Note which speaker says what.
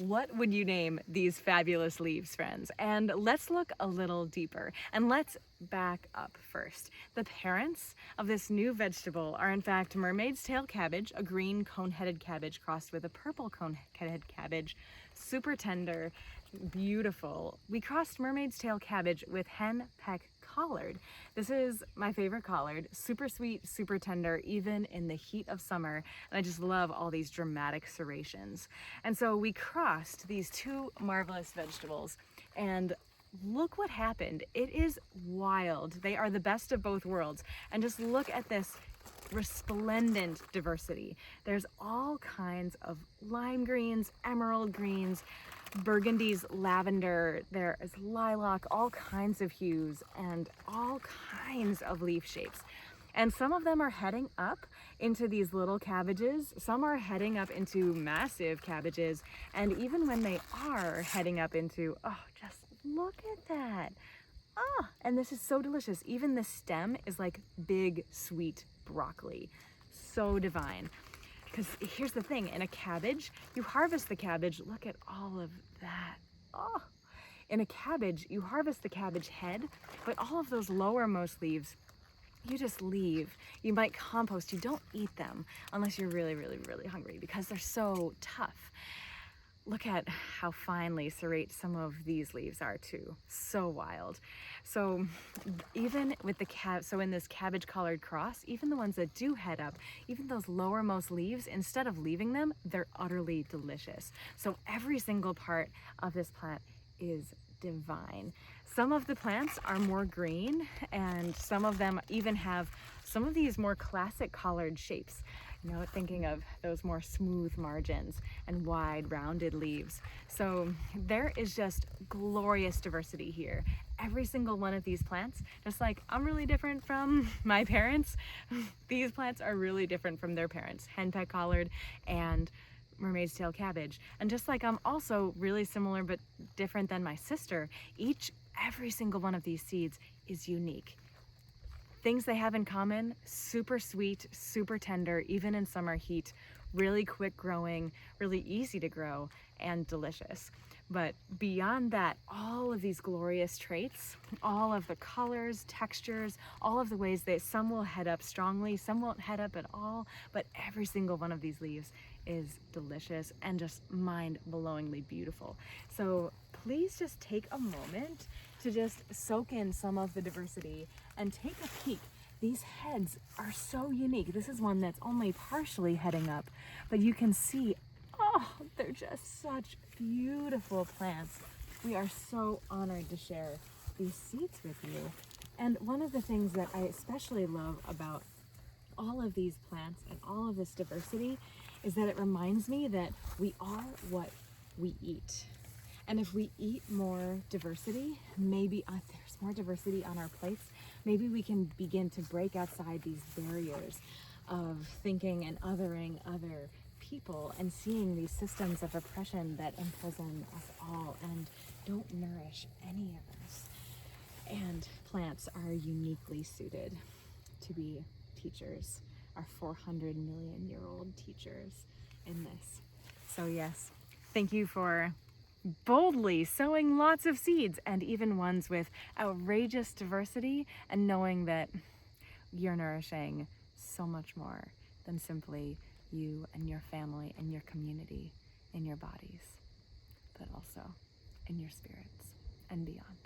Speaker 1: What would you name these fabulous leaves, friends? And let's look a little deeper and let's back up first. The parents of this new vegetable are in fact mermaid's tail cabbage, a green cone-headed cabbage crossed with a purple cone-headed cabbage, super tender, beautiful. We crossed mermaid's tail cabbage with hen peck collard. This is my favorite collard, super sweet, super tender, even in the heat of summer. And I just love all these dramatic serrations. And so we crossed these two marvelous vegetables and look what happened. It is wild. They are the best of both worlds. And just look at this resplendent diversity. There's all kinds of lime greens, emerald greens, burgundies, lavender, there is lilac, all kinds of hues and all kinds of leaf shapes. And some of them are heading up into these little cabbages. Some are heading up into massive cabbages. And even when they are heading up into, oh, just look at that. Ah, and this is so delicious. Even the stem is like big, sweet broccoli. So divine. Because here's the thing, in a cabbage, you harvest the cabbage, look at all of that. Oh, in a cabbage, you harvest the cabbage head, but all of those lowermost leaves, you just leave. You might compost, you don't eat them unless you're really, really, really hungry because they're so tough. Look at how finely serrate some of these leaves are too. So wild. So even with the in this cabbage collard cross, even the ones that do head up, even those lowermost leaves, instead of leaving them, they're utterly delicious. So every single part of this plant is divine. Some of the plants are more green and some of them even have some of these more classic collard shapes. You know, thinking of those more smooth margins and wide rounded leaves. So there is just glorious diversity here. Every single one of these plants, just like I'm really different from my parents, these plants are really different from their parents, henpeck collard and mermaid's tail cabbage. And just like I'm also really similar but different than my sister, every single one of these seeds is unique. Things they have in common, super sweet, super tender, even in summer heat, really quick growing, really easy to grow, and delicious. But beyond that, all of these glorious traits, all of the colors, textures, all of the ways that some will head up strongly, some won't head up at all, but every single one of these leaves is delicious and just mind-blowingly beautiful. So please just take a moment to just soak in some of the diversity and take a peek. These heads are so unique. This is one that's only partially heading up, but you can see, oh, they're just such beautiful plants. We are so honored to share these seeds with you. And one of the things that I especially love about all of these plants and all of this diversity is that it reminds me that we are what we eat. And if we eat more diversity, maybe there's more diversity on our plates, maybe we can begin to break outside these barriers of thinking and othering other people and seeing these systems of oppression that imprison us all and don't nourish any of us. And plants are uniquely suited to be teachers, our 400 million year old teachers in this. So yes, thank you for boldly sowing lots of seeds and even ones with outrageous diversity and knowing that you're nourishing so much more than simply you and your family and your community in your bodies, but also in your spirits and beyond.